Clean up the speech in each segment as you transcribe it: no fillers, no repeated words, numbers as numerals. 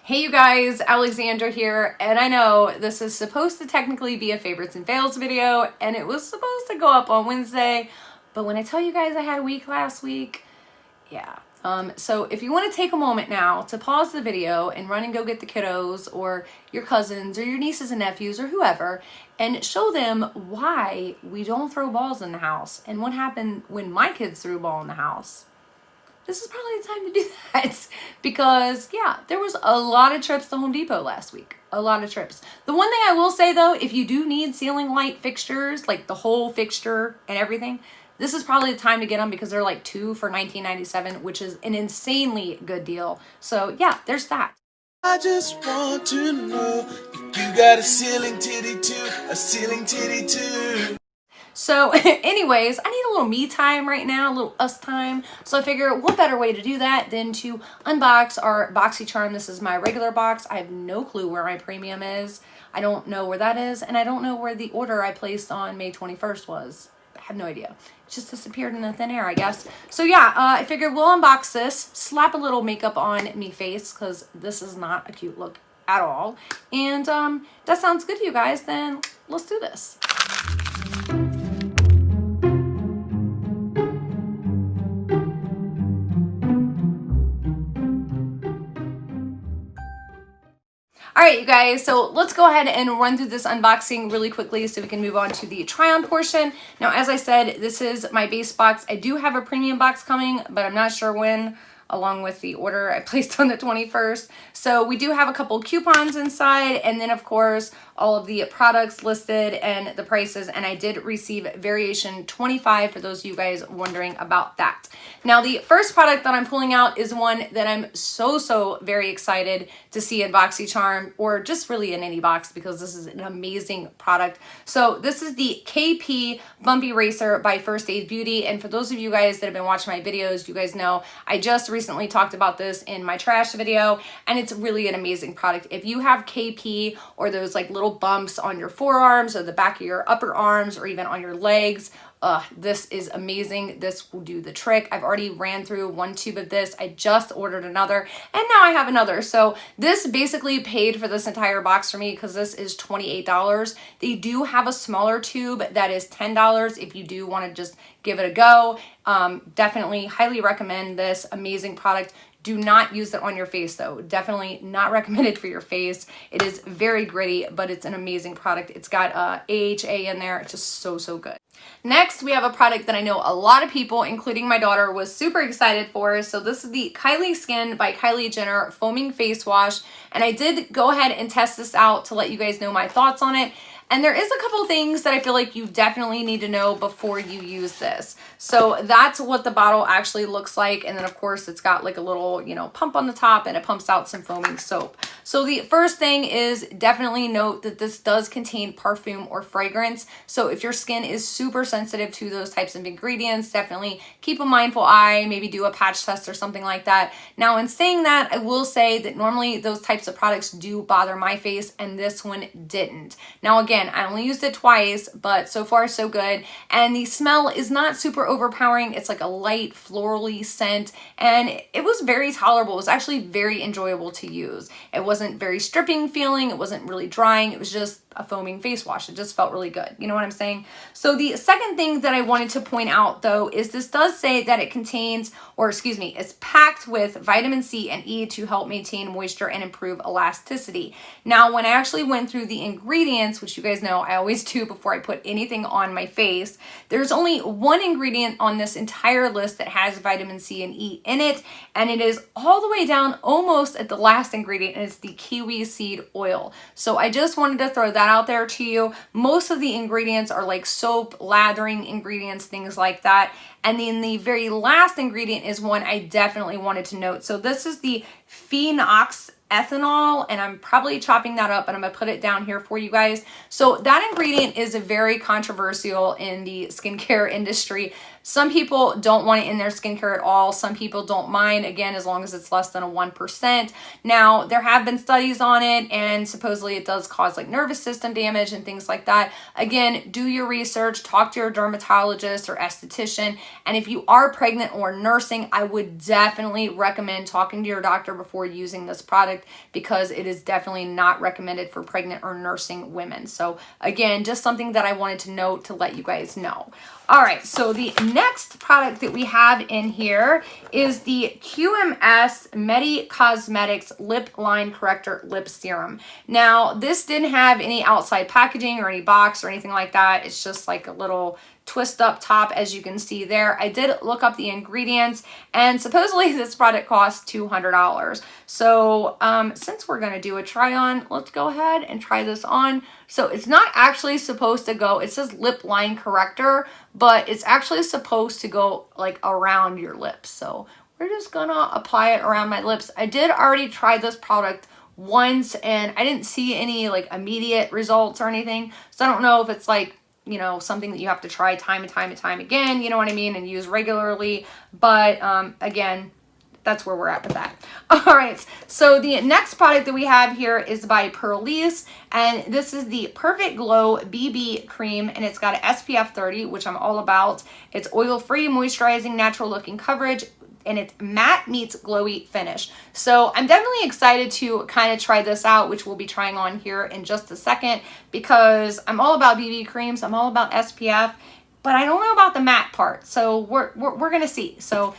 Hey you guys, Alexandra here, and I know this is supposed to technically be a favorites and fails video, and it was supposed to go up on Wednesday, but when I tell you guys I had a week last week, yeah. So if you want to take a moment now to pause the video and run and go get the kiddos or your cousins or your nieces and nephews or whoever and show them why we don't throw balls in the house and what happened when my kids threw a ball in the house. This is probably the time to do that because yeah, there was a lot of trips to Home Depot last week. A lot of trips. The one thing I will say though, if you do need ceiling light fixtures, like the whole fixture and everything, this is probably the time to get them because they're like 2 for $19.97, which is an insanely good deal. So yeah, there's that. I just want to know if you got a ceiling titty too, a ceiling titty too. So anyways, I need a little me time right now, a little us time. So I figure what better way to do that than to unbox our Boxycharm. This is my regular box. I have no clue where my premium is. I don't know where that is. And I don't know where the order I placed on May 21st was. I have no idea. It just disappeared in the thin air, I guess. So yeah, I figured we'll unbox this, slap a little makeup on me face because this is not a cute look at all. And that sounds good to you guys, then let's do this. All right, you guys, so let's go ahead and run through this unboxing really quickly so we can move on to the try-on portion. Now, as I said, this is my base box. I do have a premium box coming, but I'm not sure when, along with the order I placed on the 21st. So we do have a couple coupons inside, and then of course, all of the products listed and the prices, and I did receive variation 25 for those of you guys wondering about that. Now, the first product that I'm pulling out is one that I'm so very excited to see in Boxycharm, or just really in any box, because this is an amazing product. So this is the KP Bump Eraser by First Aid Beauty, and for those of you guys that have been watching my videos, you guys know I just recently talked about this in my trash video, and it's really an amazing product. If you have KP or those like little bumps on your forearms or the back of your upper arms or even on your legs, this is amazing. This will do the trick. I've already ran through one tube of this. I just ordered another and now I have another. So this basically paid for this entire box for me because this is $28. They do have a smaller tube that is $10 if you do want to just give it a go. Definitely highly recommend this amazing product. Do not use it on your face though. Definitely not recommended for your face. It is very gritty, but it's an amazing product. It's got AHA in there. It's just so good. Next, we have a product that I know a lot of people, including my daughter, was super excited for. So this is the Kylie Skin by Kylie Jenner Foaming Face Wash. And I did go ahead and test this out to let you guys know my thoughts on it. And there is a couple things that I feel like you definitely need to know before you use this. So that's what the bottle actually looks like. And then of course it's got like a little, pump on the top and it pumps out some foaming soap. So the first thing is definitely note that this does contain perfume or fragrance. So if your skin is super sensitive to those types of ingredients, definitely keep a mindful eye, maybe do a patch test or something like that. Now in saying that, I will say that normally those types of products do bother my face and this one didn't. Now again, I only used it twice, but so far so good. And the smell is not super overpowering. It's like a light florally scent and it was very tolerable. It was actually very enjoyable to use. It wasn't very stripping feeling. It wasn't really drying. It was just a foaming face wash. It just felt really good. You know what I'm saying? So the second thing that I wanted to point out though is this does say that it contains, or excuse me, it's packed with vitamin C and E to help maintain moisture and improve elasticity. Now, when I actually went through the ingredients, which you guys know I always do before I put anything on my face, there's only one ingredient on this entire list that has vitamin C and E in it, and it is all the way down almost at the last ingredient, and it's the kiwi seed oil. So I just wanted to throw that out there to you. Most of the ingredients are like soap, lathering ingredients, things like that. And then the very last ingredient is one I definitely wanted to note. So this is the phenox ethanol, and I'm probably chopping that up and I'm gonna put it down here for you guys. So that ingredient is very controversial in the skincare industry. Some people don't want it in their skincare at all. Some people don't mind, again, as long as it's less than a 1%. Now, there have been studies on it, and supposedly it does cause like nervous system damage and things like that. Again, do your research, talk to your dermatologist or esthetician, and if you are pregnant or nursing, I would definitely recommend talking to your doctor before using this product, because it is definitely not recommended for pregnant or nursing women. So again, just something that I wanted to note to let you guys know. All right, so the next product that we have in here is the QMS Medi Cosmetics Lip Line Corrector Lip Serum. Now, this didn't have any outside packaging or any box or anything like that. It's just like a little twist up top, as you can see there. I did look up the ingredients, and supposedly this product costs $200. So since we're gonna do a try on, let's go ahead and try this on. So it's not actually supposed to go, it says lip line corrector, but it's actually supposed to go like around your lips. So we're just gonna apply it around my lips. I did already try this product once, and I didn't see any like immediate results or anything. So I don't know if it's like, you know, something that you have to try time and time again, you know what I mean, and use regularly. But again, that's where we're at with that. All right, so the next product that we have here is by Brilliance, and this is the Perfect Glow BB Cream, and it's got an SPF 30, which I'm all about. It's oil-free, moisturizing, natural-looking coverage, and it's matte meets glowy finish. So I'm definitely excited to kind of try this out, which we'll be trying on here in just a second, because I'm all about BB creams, I'm all about SPF, but I don't know about the matte part. So we're gonna see. So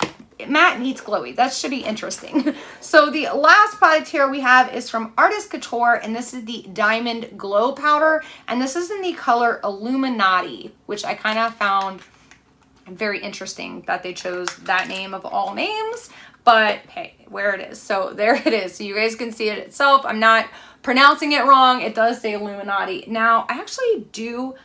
matte meets glowy, that should be interesting. So the last product here we have is from Artist Couture, and this is the Diamond Glow Powder, and this is in the color Illuminati, which I kind of found very interesting that they chose that name of all names, but hey, where it is. So there it is. So you guys can see it itself. I'm not pronouncing it wrong. It does say Illuminati. Now, I actually do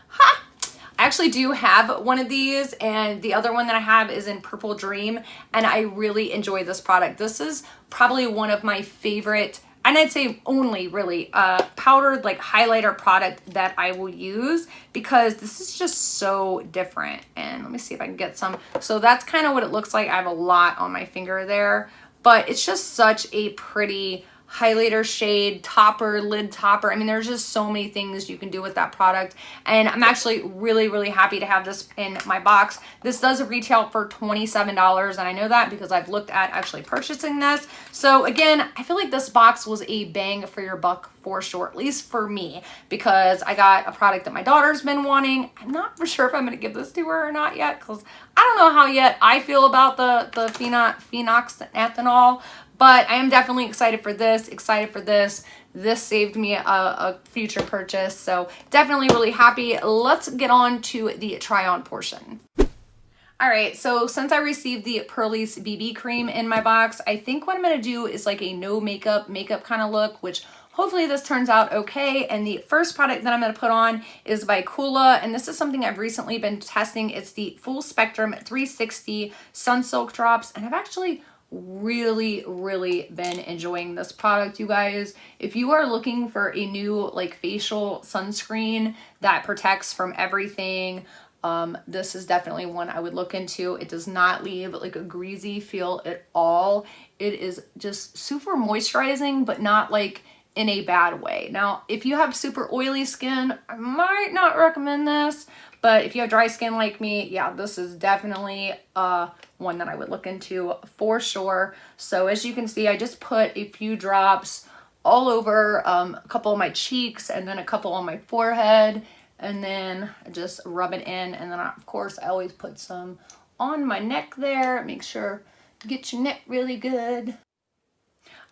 have one of these, and the other one that I have is in Purple Dream, and I really enjoy this product. This is probably one of my favorite, and I'd say only really powdered like highlighter product that I will use, because this is just so different. And let me see if I can get some. So that's kind of what it looks like. I have a lot on my finger there, but it's just such a pretty highlighter shade, topper, lid topper. I mean, there's just so many things you can do with that product, and I'm actually really happy to have this in my box. This does retail for $27, and I know that because I've looked at actually purchasing this. So again, I feel like this box was a bang for your buck for sure, at least for me, because I got a product that my daughter's been wanting. I'm not for sure if I'm going to give this to her or not yet, because I don't know how yet I feel about the phenoxyethanol. But I am definitely excited for this, This saved me a future purchase, so definitely really happy. Let's get on to the try on portion. All right, so since I received the Brilliance BB cream in my box, I think what I'm gonna do is like a no makeup kind of look, which hopefully this turns out okay. And the first product that I'm gonna put on is by Kula, and this is something I've recently been testing. It's the Full Spectrum 360 Sunsilk drops, and I've actually really been enjoying this product, you guys. If you are looking for a new like facial sunscreen that protects from everything, this is definitely one I would look into. It does not leave like a greasy feel at all. It is just super moisturizing, but not like in a bad way. Now, if you have super oily skin, I might not recommend this, but if you have dry skin like me, yeah, this is definitely one that I would look into for sure. So as you can see, I just put a few drops all over a couple of my cheeks, and then a couple on my forehead, and then I just rub it in. And then of course I always put some on my neck there. Make sure to get your neck really good.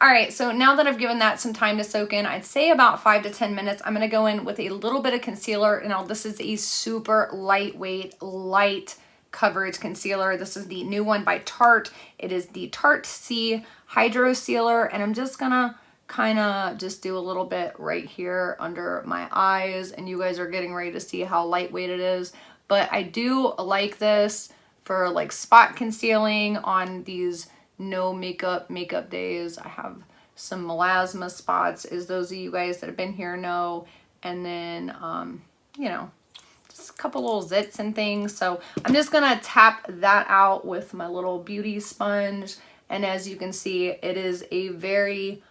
All right, so now that I've given that some time to soak in, I'd say about 5 to 10 minutes, I'm gonna go in with a little bit of concealer. Now this is a super lightweight, light coverage concealer. This is the new one by Tarte. It is the Tarte C Hydro Sealer, and I'm just gonna kind of just do a little bit right here under my eyes, and you guys are getting ready to see how lightweight it is. But I do like this for like spot concealing on these no makeup days. I have some melasma spots, as those of you guys that have been here know, and then you know, just a couple little zits and things. So I'm just gonna tap that out with my little beauty sponge. And as you can see, it is a very,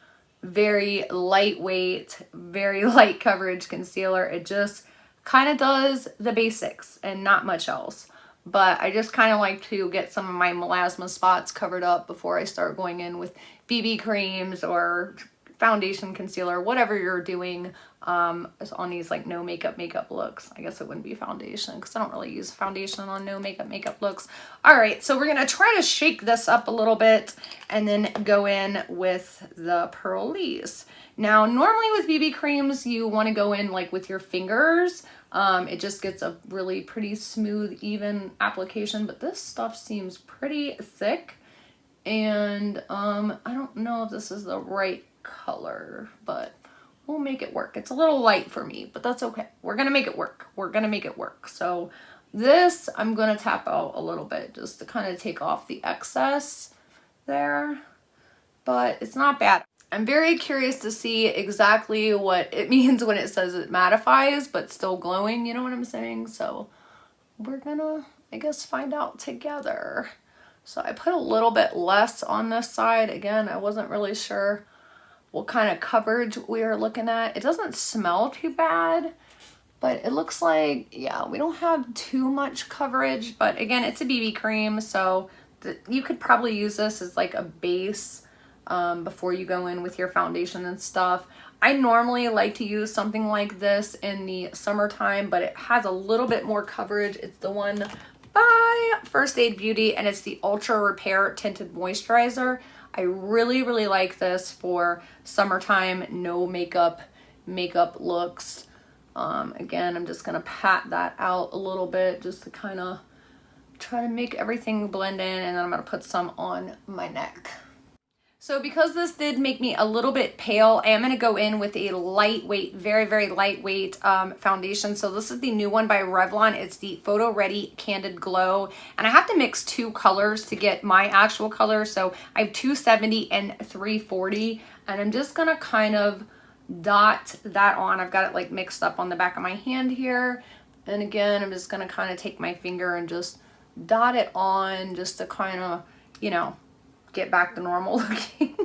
very lightweight, very light coverage concealer. It just kind of does the basics and not much else. But I just kind of like to get some of my melasma spots covered up before I start going in with BB creams or foundation, concealer, whatever you're doing on these like no makeup looks. I guess it wouldn't be foundation because I don't really use foundation on no makeup looks. All right, so we're gonna try to shake this up a little bit and then go in with the Pearlies. Now, normally with BB creams, you want to go in like with your fingers. It just gets a really pretty smooth, even application, but this stuff seems pretty thick. And I don't know if this is the right color, but we'll make it work. It's a little light for me, but that's okay. We're gonna make it work. We're gonna make it work. So this, I'm gonna tap out a little bit just to kind of take off the excess there, but it's not bad. I'm very curious to see exactly what it means when it says it mattifies, but still glowing, you know what I'm saying? So we're gonna, I guess, find out together. So I put a little bit less on this side. Again, I wasn't really sure what kind of coverage we are looking at. It doesn't smell too bad, but it looks like, yeah, we don't have too much coverage, but again, it's a BB cream, so you could probably use this as like a base before you go in with your foundation and stuff. I normally like to use something like this in the summertime, but it has a little bit more coverage. It's the one by First Aid Beauty, and it's the Ultra Repair Tinted Moisturizer. I really, really like this for summertime, no makeup looks. Again, I'm just gonna pat that out a little bit just to kind of try to make everything blend in, and then I'm gonna put some on my neck. So because this did make me a little bit pale, I am going to go in with a lightweight, very, very lightweight foundation. So this is the new one by Revlon. It's the Photo Ready Candid Glow. And I have to mix two colors to get my actual color. So I have 270 and 340. And I'm just going to kind of dot that on. I've got it like mixed up on the back of my hand here. And again, I'm just going to kind of take my finger and just dot it on just to kind of, you know, get back to normal looking.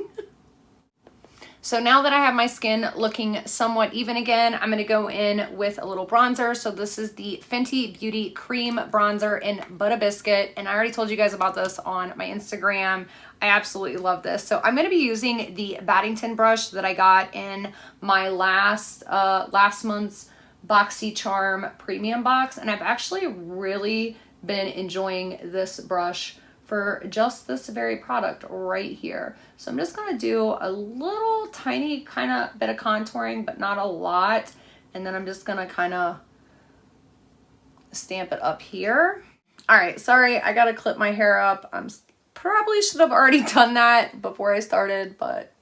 So now that I have my skin looking somewhat even again, I'm going to go in with a little bronzer. So this is the Fenty Beauty Cream Bronzer in Butter Biscuit. And I already told you guys about this on my Instagram. I absolutely love this. So I'm going to be using the Baddington brush that I got in my last month's Boxycharm premium box. And I've actually really been enjoying this brush for just this very product right here. So I'm just gonna do a little tiny kind of bit of contouring, but not a lot. And then I'm just gonna kind of stamp it up here. All right, sorry, I gotta clip my hair up. Probably should have already done that before I started, but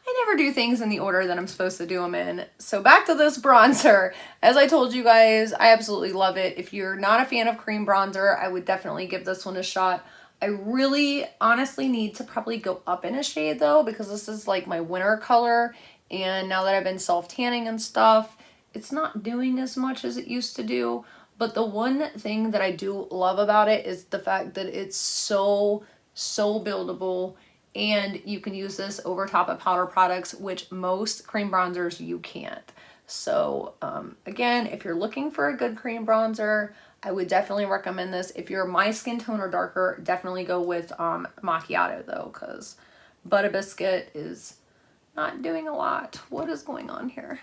I never do things in the order that I'm supposed to do them in. So back to this bronzer. As I told you guys, I absolutely love it. If you're not a fan of cream bronzer, I would definitely give this one a shot. I really honestly need to probably go up in a shade though, because this is like my winter color. And now that I've been self-tanning and stuff, it's not doing as much as it used to do. But the one thing that I do love about it is the fact that it's so buildable, and you can use this over top of powder products, which most cream bronzers you can't. So again, if you're looking for a good cream bronzer, I would definitely recommend this. If you're my skin tone or darker, definitely go with Macchiato though, because Butter Biscuit is not doing a lot. What is going on here?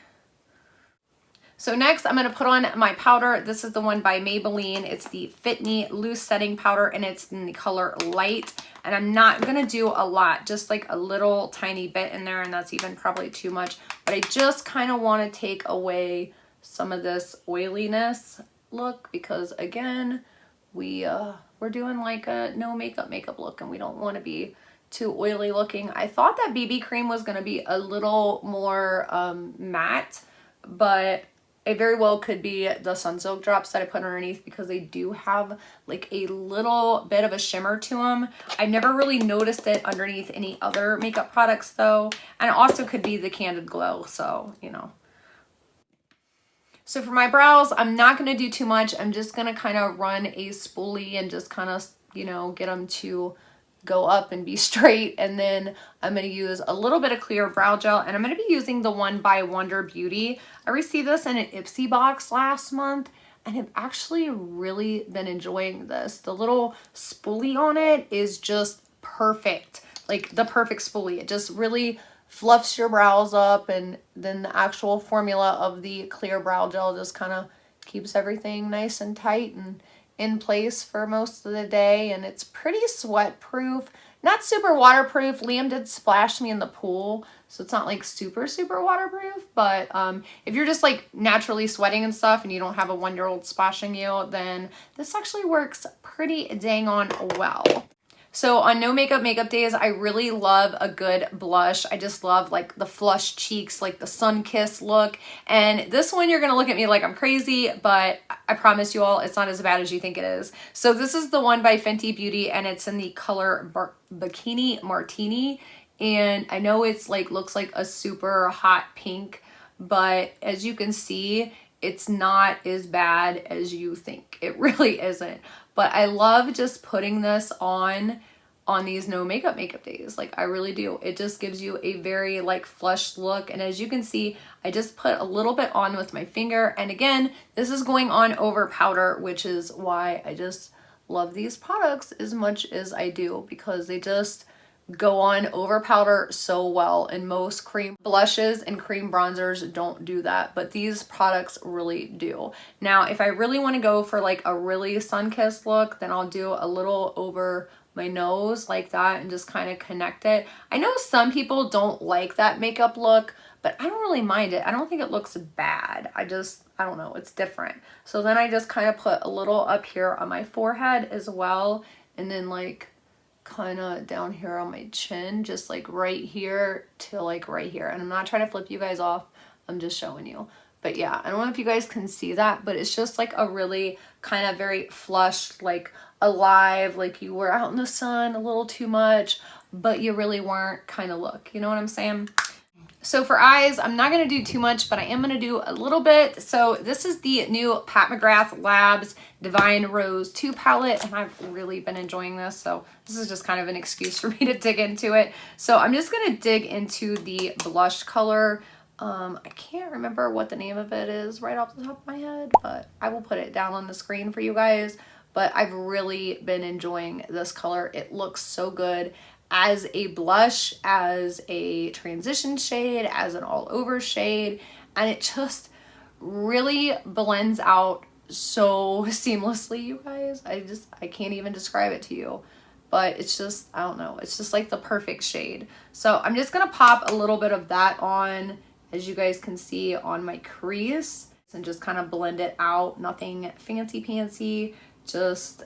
So next I'm gonna put on my powder. This is the one by Maybelline. It's the Fit Me Loose Setting Powder, and it's in the color Light. And I'm not gonna do a lot, just like a little tiny bit in there, and that's even probably too much. But I just kind of want to take away some of this oiliness look, because again, we're doing like a no makeup look, and we don't want to be too oily looking. I thought that BB cream was going to be a little more matte, but it very well could be the Sunsilk drops that I put underneath, because they do have like a little bit of a shimmer to them. I never really noticed it underneath any other makeup products though, and it also could be the Candid Glow, so you know. So for my brows, I'm not going to do too much. I'm just going to kind of run a spoolie and just kind of, you know, get them to go up and be straight. And then I'm going to use a little bit of clear brow gel, and I'm going to be using the one by Wonder Beauty. I received this in an Ipsy box last month, and I've actually really been enjoying this. The little spoolie on it is just perfect, like the perfect spoolie. It just really fluffs your brows up, and then the actual formula of the clear brow gel just kind of keeps everything nice and tight and in place for most of the day. And it's pretty sweat proof, not super waterproof. Liam did splash me in the pool, so it's not like super waterproof, but if you're just like naturally sweating and stuff and you don't have a 1-year-old splashing you, then this actually works pretty dang on well. So on no makeup days, I really love a good blush. I just love like the flush cheeks, like the sun kiss look. And this one, you're gonna look at me like I'm crazy, but I promise you all, it's not as bad as you think it is. So this is the one by Fenty Beauty, and it's in the color Bikini Martini. And I know it's like, looks like a super hot pink, but as you can see, it's not as bad as you think. It really isn't. But I love just putting this on these no makeup days. Like, I really do. It just gives you a very like flushed look. And as you can see, I just put a little bit on with my finger. And again, this is going on over powder, which is why I just love these products as much as I do, because they just go on over powder so well. And most cream blushes and cream bronzers don't do that, but these products really do. Now, if I really want to go for like a really sun-kissed look, then I'll do a little over my nose like that and just kind of connect it. I know some people don't like that makeup look, but I don't really mind it. I don't think it looks bad. I don't know, it's different. So then I just kind of put a little up here on my forehead as well, and then like kind of down here on my chin, just like right here to like right here. And I'm not trying to flip you guys off, I'm just showing you. But yeah, I don't know if you guys can see that, but it's just like a really kind of very flushed, like alive, like you were out in the sun a little too much, but you really weren't kind of look. You know what I'm saying? So for eyes, I'm not going to do too much, but I am going to do a little bit. So this is the new Pat McGrath Labs Divine Rose 2 palette, and I've really been enjoying this. So this is just kind of an excuse for me to dig into it. So I'm just going to dig into the blush color. I can't remember what the name of it is right off the top of my head, but I will put it down on the screen for you guys. But I've really been enjoying this color. It looks so good as a blush, as a transition shade, as an all over shade, and it just really blends out so seamlessly, you guys. I can't even describe it to you, but it's just, I don't know, it's just like the perfect shade. So I'm just gonna pop a little bit of that on, as you guys can see, on my crease, and just kind of blend it out. Nothing fancy pantsy, just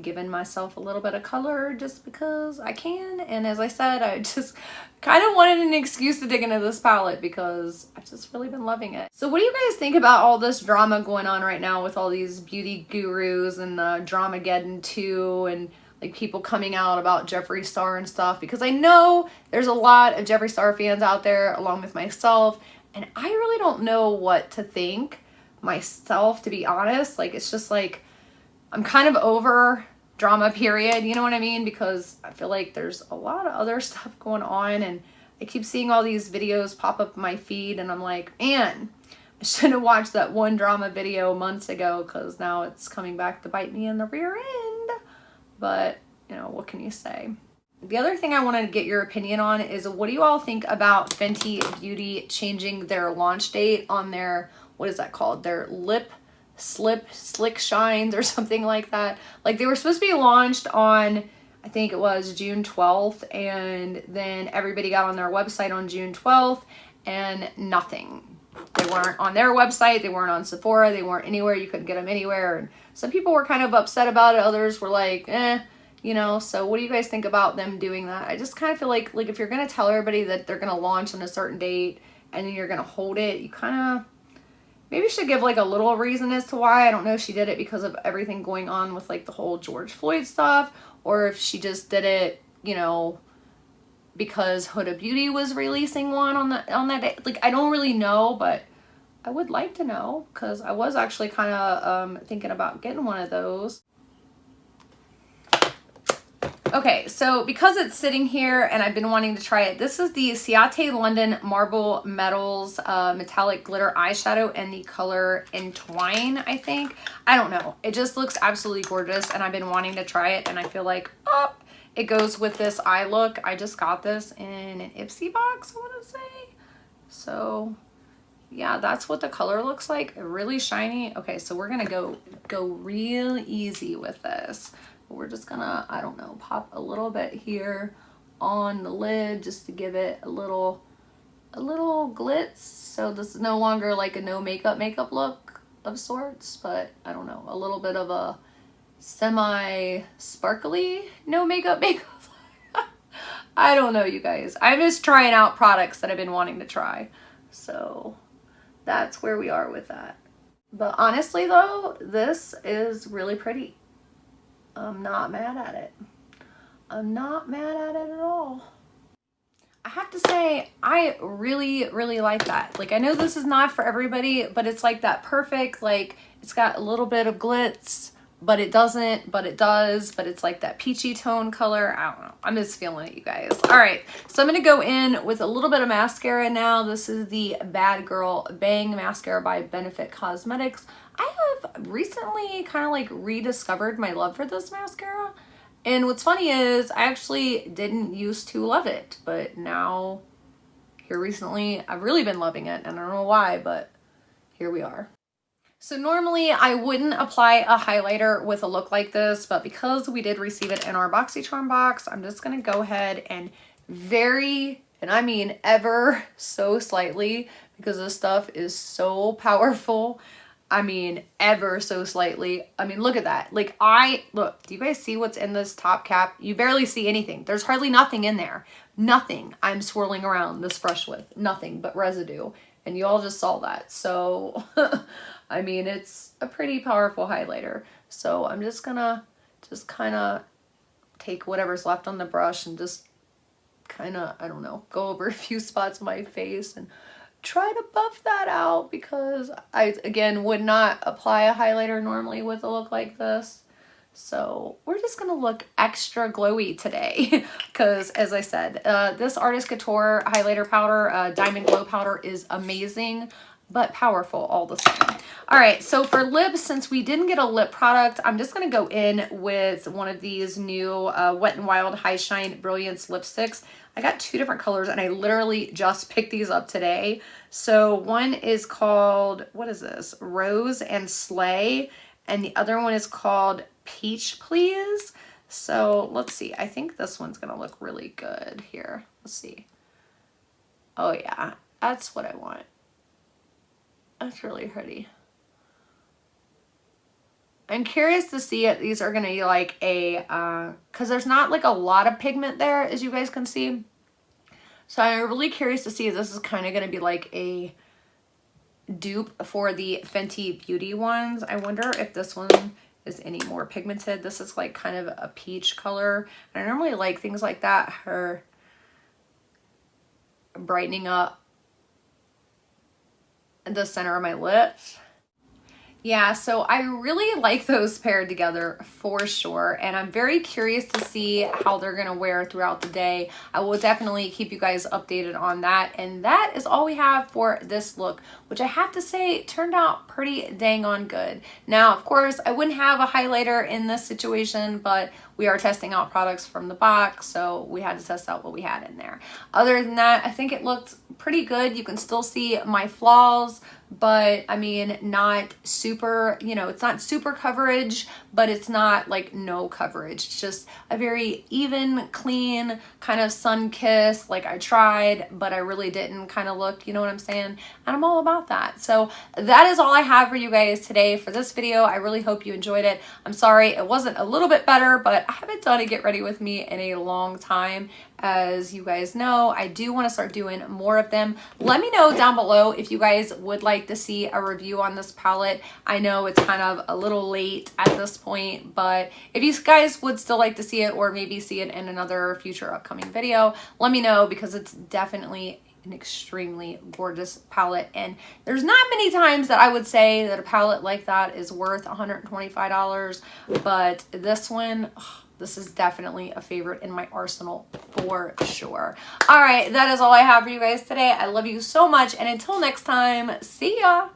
giving myself a little bit of color just because I can. And as I said, I just kind of wanted an excuse to dig into this palette because I've just really been loving it. So what do you guys think about all this drama going on right now with all these beauty gurus and Dramageddon 2 and like people coming out about Jeffree Star and stuff? Because I know there's a lot of Jeffree Star fans out there along with myself, and I really don't know what to think myself, to be honest. Like, it's just like, I'm kind of over drama, period. You know what I mean? Because I feel like there's a lot of other stuff going on, and I keep seeing all these videos pop up in my feed, and I'm like, man, I should have watched that one drama video months ago, because now it's coming back to bite me in the rear end. But, you know, what can you say? The other thing I wanted to get your opinion on is, what do you all think about Fenty Beauty changing their launch date on their, what is that called? Their lip slick shines or something like that. Like, they were supposed to be launched on, I think it was June 12th, and then everybody got on their website on June 12th and nothing. They weren't on their website, they weren't on Sephora, they weren't anywhere. You couldn't get them anywhere, and some people were kind of upset about it. Others were like, you know. So what do you guys think about them doing that? I just kind of feel like if you're gonna tell everybody that they're gonna launch on a certain date and then you're gonna hold it, you kind of maybe should give like a little reason as to why. I don't know if she did it because of everything going on with like the whole George Floyd stuff, or if she just did it, you know, because Huda Beauty was releasing one on that day. Like, I don't really know, but I would like to know, because I was actually kind of thinking about getting one of those. Okay, so because it's sitting here and I've been wanting to try it, this is the Ciate London Marble Metals Metallic Glitter Eyeshadow in the color Entwine, I think. I don't know. It just looks absolutely gorgeous, and I've been wanting to try it, and I feel like, oh, it goes with this eye look. I just got this in an Ipsy box, I want to say. So, yeah, that's what the color looks like. Really shiny. Okay, so we're going to go real easy with this. We're just gonna, I don't know, pop a little bit here on the lid just to give it a little glitz. So this is no longer like a no makeup look of sorts, but I don't know, a little bit of a semi sparkly no makeup. I don't know, you guys. I'm just trying out products that I've been wanting to try. So that's where we are with that. But honestly though, this is really pretty. I'm not mad at it. I'm not mad at it at all. I have to say, I really like that. Like, I know this is not for everybody, but it's like that perfect, like, it's got a little bit of glitz, but it doesn't, but it does, but it's like that peachy tone color. I don't know. I'm just feeling it, you guys. All right, so I'm going to go in with a little bit of mascara now. This is the Bad Girl Bang Mascara by Benefit Cosmetics. I have recently kind of like rediscovered my love for this mascara. And what's funny is I actually didn't used to love it, but now here recently I've really been loving it, and I don't know why, but here we are. So normally I wouldn't apply a highlighter with a look like this, but because we did receive it in our Boxycharm box, I'm just going to go ahead and and I mean ever so slightly, because this stuff is so powerful. I mean, ever so slightly. I mean, look at that. Like, look, do you guys see what's in this top cap? You barely see anything. There's hardly nothing in there. Nothing I'm swirling around this brush with. Nothing but residue. And you all just saw that. So, I mean, it's a pretty powerful highlighter. So I'm just gonna kind of take whatever's left on the brush and just kind of, I don't know, go over a few spots of my face and try to buff that out, because I, again, would not apply a highlighter normally with a look like this. So we're just gonna look extra glowy today because, as I said, this Artist Couture highlighter powder, Diamond Glow powder, is amazing but powerful all the same. All right, so for lips, since we didn't get a lip product, I'm just gonna go in with one of these new Wet n Wild High Shine Brilliance lipsticks. I got two different colors and I literally just picked these up today. So one is called, what is this? Rose and Slay. And the other one is called Peach Please. So let's see. I think this one's going to look really good here. Let's see. Oh yeah, that's what I want. That's really pretty. I'm curious to see if these are going to be like a, because there's not like a lot of pigment there, as you guys can see. So I'm really curious to see if this is kind of going to be like a dupe for the Fenty Beauty ones. I wonder if this one is any more pigmented. This is like kind of a peach color. And I normally like things like that, her brightening up the center of my lips. Yeah, so I really like those paired together for sure, and I'm very curious to see how they're gonna wear throughout the day. I will definitely keep you guys updated on that, and that is all we have for this look, which I have to say turned out pretty dang on good. Now, of course, I wouldn't have a highlighter in this situation, but we are testing out products from the box, so we had to test out what we had in there. Other than that, I think it looked pretty good. You can still see my flaws, but I mean, not super, you know, it's not super coverage, but it's not like no coverage. It's just a very even, clean, kind of sun kiss, like I tried, but I really didn't kind of look, you know what I'm saying? And I'm all about that. So that is all I have for you guys today for this video. I really hope you enjoyed it. I'm sorry it wasn't a little bit better, but I haven't done a Get Ready With Me in a long time. As you guys know, I do want to start doing more of them. Let me know down below if you guys would like to see a review on this palette. I know it's kind of a little late at this point, but if you guys would still like to see it, or maybe see it in another future upcoming video, let me know, because it's definitely an extremely gorgeous palette, and there's not many times that I would say that a palette like that is worth $125, but this one, this is definitely a favorite in my arsenal for sure. All right, that is all I have for you guys today. I love you so much, and until next time, see ya.